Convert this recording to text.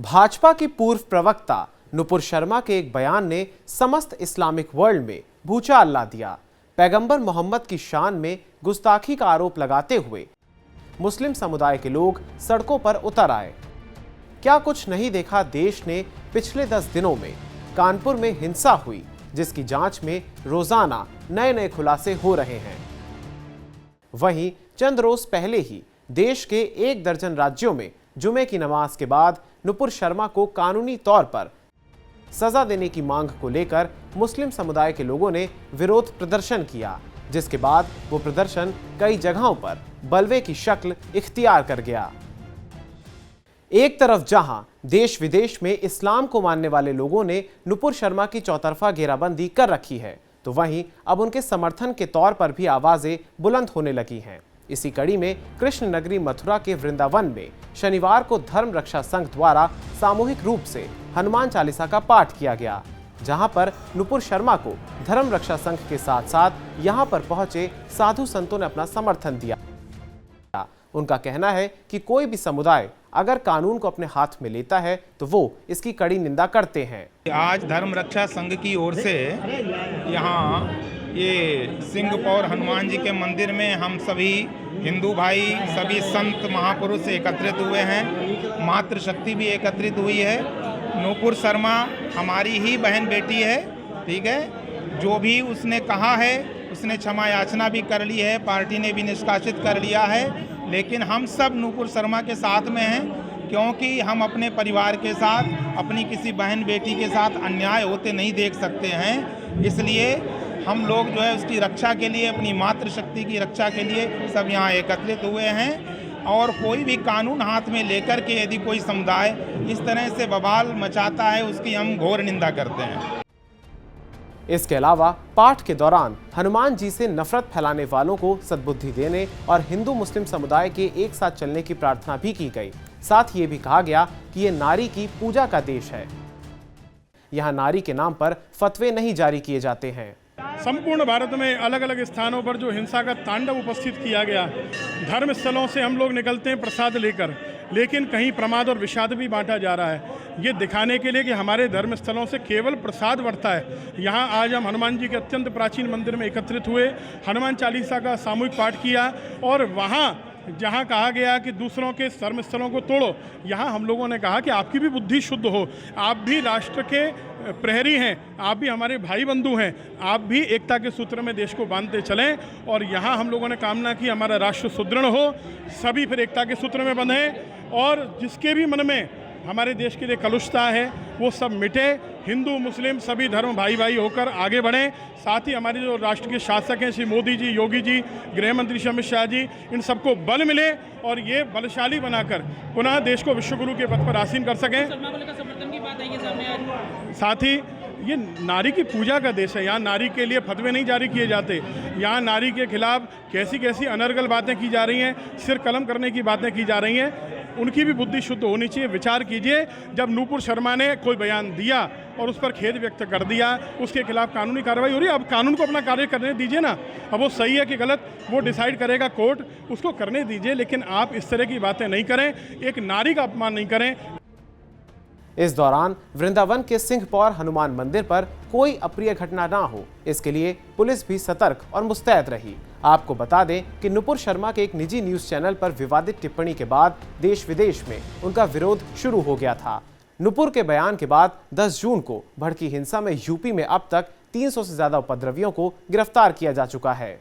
भाजपा की पूर्व प्रवक्ता नुपुर शर्मा के एक बयान ने समस्त इस्लामिक वर्ल्ड में भूचाल ला दिया। पैगंबर मोहम्मद की शान में गुस्ताखी का आरोप लगाते हुए मुस्लिम समुदाय के लोग सड़कों पर उतर आए। क्या कुछ नहीं देखा देश ने पिछले 10 दिनों में कानपुर में हिंसा हुई, जिसकी जांच में रोजाना नए नए खुलासे हो रहे हैं। वहीं चंद रोज पहले ही देश के 1 दर्जन राज्यों में जुमे की नमाज के बाद नुपुर शर्मा को कानूनी तौर पर सजा देने की मांग को लेकर मुस्लिम समुदाय के लोगों ने विरोध प्रदर्शन किया, जिसके बाद वो प्रदर्शन कई जगहों पर बलवे की शक्ल इख्तियार कर गया। एक तरफ जहां देश विदेश में इस्लाम को मानने वाले लोगों ने नुपुर शर्मा की चौतरफा घेराबंदी कर रखी है, तो वहीं अब उनके समर्थन के तौर पर भी आवाजें बुलंद होने लगी हैं। इसी कड़ी में कृष्ण नगरी मथुरा के वृंदावन में शनिवार को धर्म रक्षा संघ द्वारा सामूहिक रूप से हनुमान चालीसा का पाठ किया गया, जहां पर नुपुर शर्मा को धर्म रक्षा संघ के साथ साथ यहां पर पहुंचे साधु संतों ने अपना समर्थन दिया। उनका कहना है कि कोई भी समुदाय अगर कानून को अपने हाथ में लेता है तो वो इसकी कड़ी निंदा करते हैं। आज धर्म रक्षा संघ की ओर से यहाँ ये सिंहपौर हनुमान जी के मंदिर में हम सभी हिंदू भाई, सभी संत महापुरुष एकत्रित हुए हैं। मातृशक्ति भी एकत्रित हुई है। नुपुर शर्मा हमारी ही बहन बेटी है, ठीक है। जो भी उसने कहा है उसने क्षमा याचना भी कर ली है, पार्टी ने भी निष्कासित कर लिया है। लेकिन हम सब नुपुर शर्मा के साथ में हैं, क्योंकि हम अपने परिवार के साथ, अपनी किसी बहन बेटी के साथ अन्याय होते नहीं देख सकते हैं। इसलिए हम लोग जो है उसकी रक्षा के लिए, अपनी मातृशक्ति की रक्षा के लिए सब यहाँ एकत्रित हुए हैं। और कोई भी कानून हाथ में लेकर के यदि कोई समुदाय इस तरह से बवाल मचाता है, उसकी हम घोर निंदा करते हैं। इसके अलावा पाठ के दौरान हनुमान जी से नफरत फैलाने वालों को सद्बुद्धि देने और हिंदू मुस्लिम समुदाय के एक साथ चलने की प्रार्थना भी की गई। साथ ये भी कहा गया कि ये नारी की पूजा का देश है, यहाँ नारी के नाम पर फतवे नहीं जारी किए जाते हैं। संपूर्ण भारत में अलग अलग स्थानों पर जो हिंसा का तांडव उपस्थित किया गया, धर्म स्थलों से हम लोग निकलते हैं प्रसाद लेकर, लेकिन कहीं प्रमाद और विषाद भी बांटा जा रहा है, ये दिखाने के लिए कि हमारे धर्म स्थलों से केवल प्रसाद बढ़ता है। यहाँ आज हम हनुमान जी के अत्यंत प्राचीन मंदिर में एकत्रित हुए, हनुमान चालीसा का सामूहिक पाठ किया और वहाँ जहाँ कहा गया कि दूसरों के धर्म स्थलों को तोड़ो, यहाँ हम लोगों ने कहा कि आपकी भी बुद्धि शुद्ध हो, आप भी राष्ट्र के प्रहरी हैं, आप भी हमारे भाई बंधु हैं, आप भी एकता के सूत्र में देश को बांधते चलें। और यहाँ हम लोगों ने कामना की हमारा राष्ट्र सुदृढ़ हो, सभी फिर एकता के सूत्र में बंधें और जिसके भी मन में हमारे देश के लिए कलुषता है वो सब मिटे, हिंदू मुस्लिम सभी धर्म भाई भाई होकर आगे बढ़ें। साथ ही हमारे जो राष्ट्र के शासक हैं श्री मोदी जी, योगी जी, गृह मंत्री श्री अमित शाह जी, इन सबको बल मिले और ये बलशाली बनाकर पुनः देश को विश्वगुरु के पद पर आसीन कर सकें। साथ ही ये नारी की पूजा का देश है, यहाँ नारी के लिए फतवे नहीं जारी किए जाते, यहाँ नारी के खिलाफ कैसी कैसी अनर्गल बातें की जा रही हैं, सिर कलम करने की बातें की जा रही हैं। उनकी भी बुद्धि शुद्ध होनी चाहिए। विचार कीजिए, जब नुपुर शर्मा ने कोई बयान दिया और उस पर खेद व्यक्त कर दिया, उसके खिलाफ कानूनी कार्रवाई हो रही है। अब कानून को अपना कार्य करने दीजिए ना, अब वो सही है कि गलत वो डिसाइड करेगा कोर्ट, उसको करने दीजिए, लेकिन आप इस तरह की बातें नहीं करें, एक नारी का अपमान नहीं करें। इस दौरान वृंदावन के सिंहपौर हनुमान मंदिर पर कोई अप्रिय घटना ना हो, इसके लिए पुलिस भी सतर्क और मुस्तैद रही। आपको बता दें कि नुपुर शर्मा के एक निजी न्यूज चैनल पर विवादित टिप्पणी के बाद देश विदेश में उनका विरोध शुरू हो गया था। नुपुर के बयान के बाद 10 जून को भड़की हिंसा में यूपी में अब तक 300 से ज्यादा उपद्रवियों को गिरफ्तार किया जा चुका है।